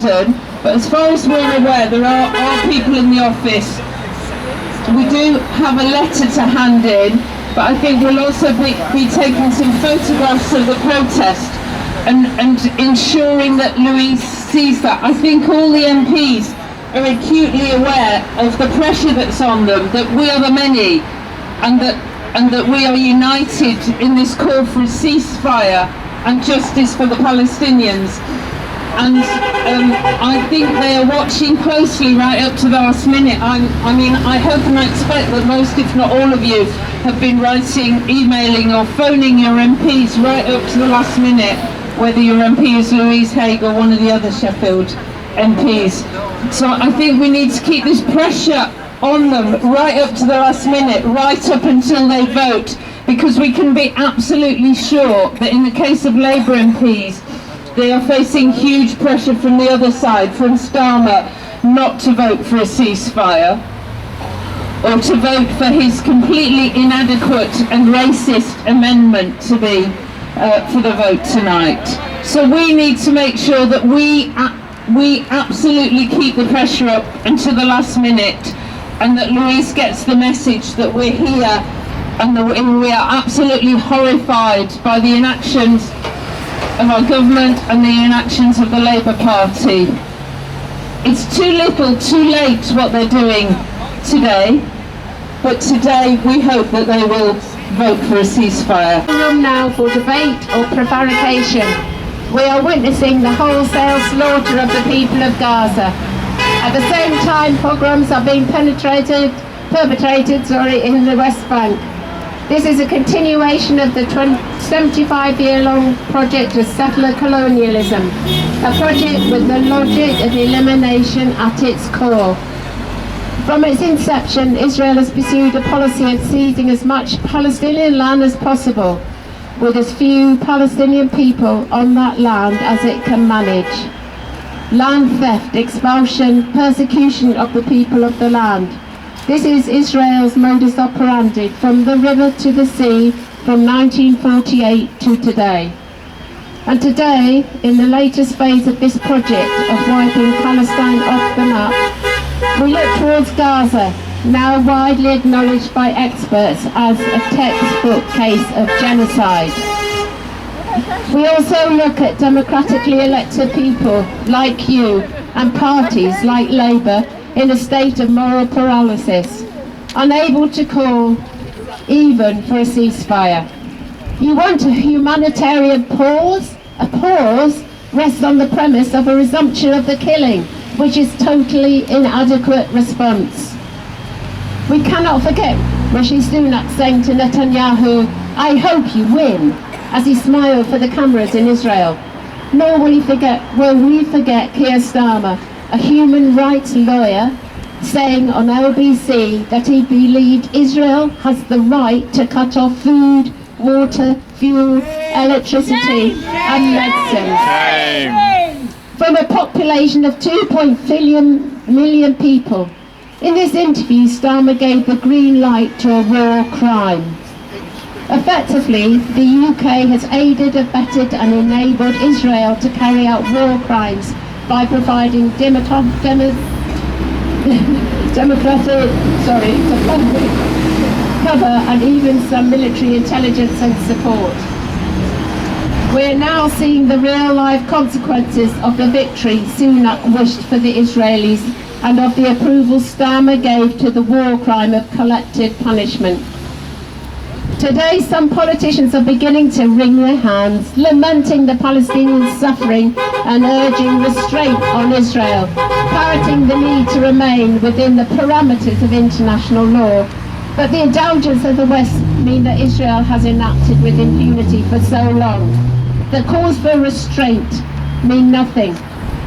But as far as we're aware, there are people in the office. We do have a letter to hand in, but I think we'll also be taking some photographs of the protest and ensuring that Louise sees that. I think all the MPs are acutely aware of the pressure that's on them, that we are the many, and that we are united in this call for a ceasefire and justice for the Palestinians. And I think they are watching closely right up to the last minute. I mean, I hope and I expect that most, if not all of you, have been writing, emailing or phoning your MPs right up to the last minute, whether your MP is Louise Haigh or one of the other Sheffield MPs. So I think we need to keep this pressure on them right up to the last minute, right up until they vote, because we can be absolutely sure that in the case of Labour MPs, they are facing huge pressure from the other side, from Starmer, not to vote for a ceasefire, or to vote for his completely inadequate and racist amendment to be for the vote tonight. So we need to make sure that we absolutely keep the pressure up until the last minute, and that Louise gets the message that we're here and that we are absolutely horrified by the inactions of our government and the inactions of the Labour Party. It's too little, too late what they're doing today, but today we hope that they will vote for a ceasefire. Room now for debate or prevarication. We are witnessing the wholesale slaughter of the people of Gaza. At the same time, pogroms are being perpetrated in the West Bank. This is a continuation of the 75-year-long project of settler colonialism, a project with the logic of elimination at its core. From its inception, Israel has pursued a policy of seizing as much Palestinian land as possible, with as few Palestinian people on that land as it can manage. Land theft, expulsion, persecution of the people of the land. This is Israel's modus operandi from the river to the sea from 1948 to today. And today, in the latest phase of this project of wiping Palestine off the map, we look towards Gaza, now widely acknowledged by experts as a textbook case of genocide. We also look at democratically elected people like you and parties like Labour in a state of moral paralysis, unable to call even for a ceasefire. You want a humanitarian pause? A pause rests on the premise of a resumption of the killing, which is totally inadequate response. We cannot forget Rishi Sunak saying to Netanyahu, "I hope you win," as he smiled for the cameras in Israel. Nor will we forget Keir Starmer, a human rights lawyer, saying on LBC that he believed Israel has the right to cut off food, water, fuel, electricity and medicines. From a population of 2.4 million people. In this interview, Starmer gave the green light to a war crime. Effectively, the UK has aided, abetted and enabled Israel to carry out war crimes by providing democratic cover and even some military intelligence and support. We are now seeing the real-life consequences of the victory Sunak wished for the Israelis and of the approval Starmer gave to the war crime of collective punishment. Today, some politicians are beginning to wring their hands, lamenting the Palestinian suffering and urging restraint on Israel, parroting the need to remain within the parameters of international law. But the indulgence of the West mean that Israel has enacted with impunity for so long. The calls for restraint mean nothing.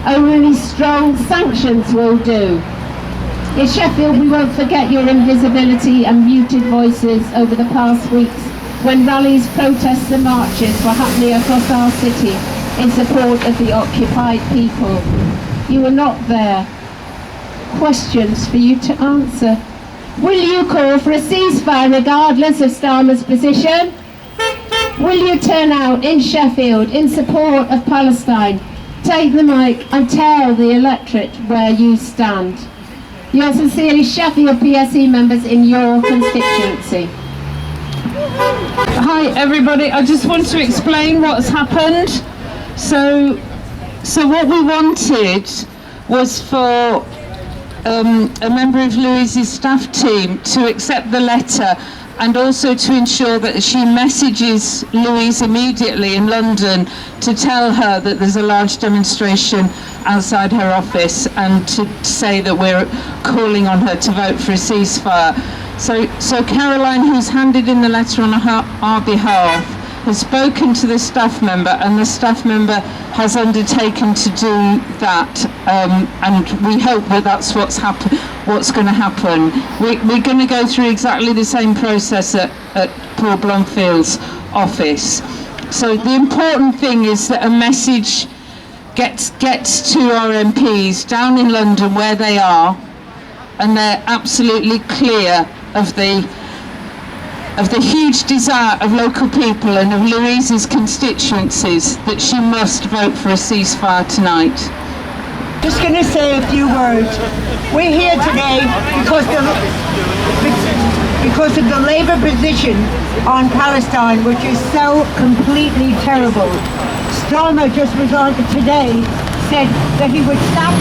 Only strong sanctions will do. In Sheffield, we won't forget your invisibility and muted voices over the past weeks when rallies, protests and marches were happening across our city in support of the occupied people. You were not there. Questions for you to answer. Will you call for a ceasefire regardless of Starmer's position? Will you turn out in Sheffield in support of Palestine take the mic and tell the electorate where you stand. Yours sincerely, Sheffield PSE members in your constituency. Hi everybody, I just want to explain what's happened. So what we wanted was for a member of Louise's staff team to accept the letter and also to ensure that she messages Louise immediately in London to tell her that there's a large demonstration outside her office and to say that we're calling on her to vote for a ceasefire. So Caroline, who's handed in the letter on our behalf, has spoken to the staff member, and the staff member has undertaken to do that, and we hope that that's what's going to happen. We're going to go through exactly the same process at Paul Blomfield's office. So the important thing is that a message gets to our MPs down in London where they are, and they're absolutely clear of the huge desire of local people and of Louise's constituencies that she must vote for a ceasefire tonight. Just going to say a few words. We're here today because of the Labour position on Palestine, which is so completely terrible. Starmer just was on today, said that he would sack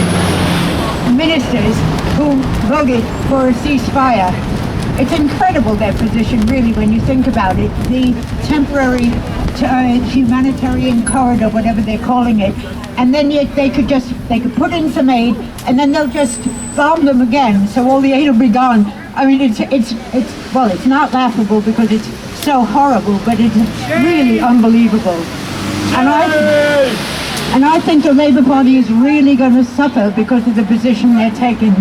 ministers who voted for a ceasefire. It's incredible, their position, really, when you think about it. The temporary humanitarian corridor, whatever they're calling it, and then they could put in some aid, and then they'll just bomb them again, so all the aid will be gone. I mean, it's not laughable because it's so horrible, but it's really unbelievable. And I think the Labour Party is really going to suffer because of the position they're taking.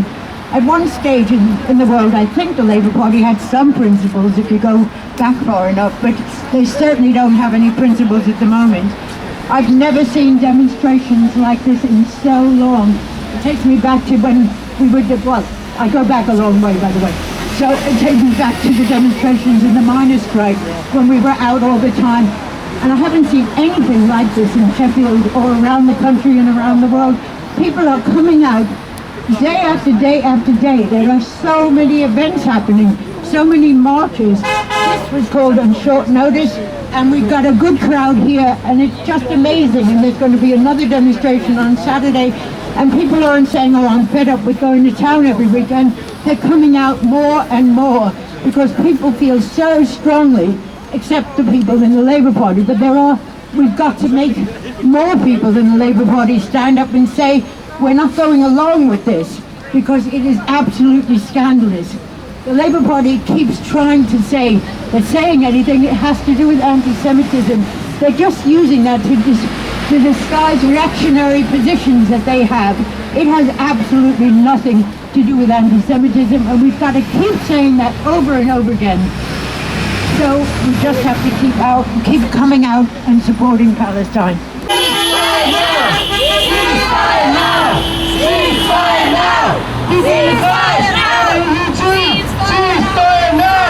At one stage in the world, I think the Labour Party had some principles if you go back far enough, but they certainly don't have any principles at the moment. I've never seen demonstrations like this in so long. It takes me back to when we would, well, I go back a long way, by the way. So it takes me back to the demonstrations in the miners' strike when we were out all the time. And I haven't seen anything like this in Sheffield or around the country and around the world. People are coming out day after day after day. There are so many events happening, so many marches. This was called on short notice, and we've got a good crowd here, and it's just amazing. And there's going to be another demonstration on Saturday, and people aren't saying, oh, I'm fed up with going to town every weekend. They're coming out more and more because people feel so strongly, except the people in the Labour Party, but we've got to make more people in the Labour Party stand up and say, we're not going along with this, because it is absolutely scandalous. The Labour Party keeps trying to say that saying anything, it has to do with anti-Semitism. They're just using that to disguise reactionary positions that they have. It has absolutely nothing to do with anti-Semitism, and we've got to keep saying that over and over again. So we just have to keep coming out and supporting Palestine. Ceasefire now! Ceasefire now! Ceasefire now! Ceasefire now!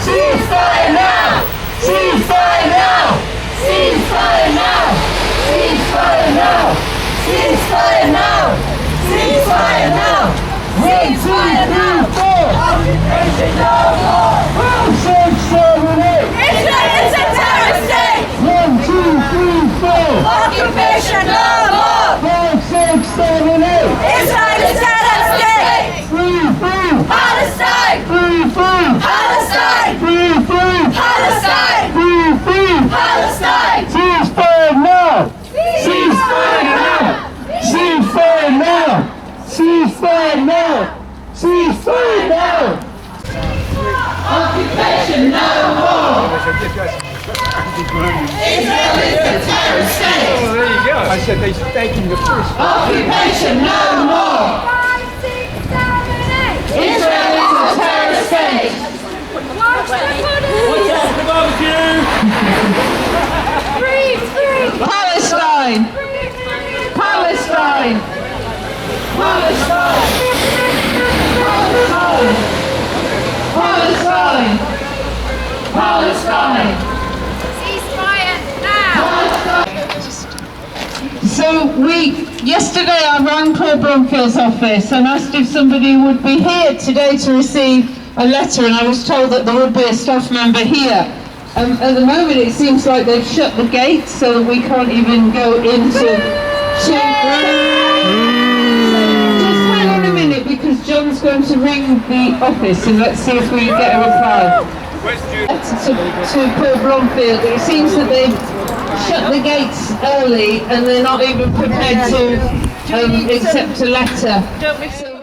Ceasefire now! Ceasefire now! Ceasefire now! Ceasefire now! Ceasefire now! Ceasefire now! Ceasefire now! Occupation no more! 1678! Israel is a terrorist state! 1, 2, 3, 4! Occupation no more! 5, 6, 7, 8! Israel is a terrorist state! Free, free! Palestine! Free, free! Palestine! Free, free! Palestine! Free, free! Palestine! Ceasefire now! Ceasefire now! Ceasefire now! Ceasefire now! Ceasefire now! Occupation no more! Israel is a terrorist state! Oh, there you go. I said they're taking the first. Occupation no more! 5, 6, 7, 8! Israel is a terrorist state! Watch Watch the barbecue! Free! Palestine! Palestine! Palestine! Palestine! Palestine! Ceasefire now! So yesterday I rang Paul Blomfield's office and asked if somebody would be here today to receive a letter, and I was told that there would be a staff member here. At the moment it seems like they've shut the gates so that we can't even go into... Just hang on a minute because John's going to ring the office and let's see if we get a reply. To Paul Blomfield, it seems that they've shut the gates early and they're not even prepared to accept a letter.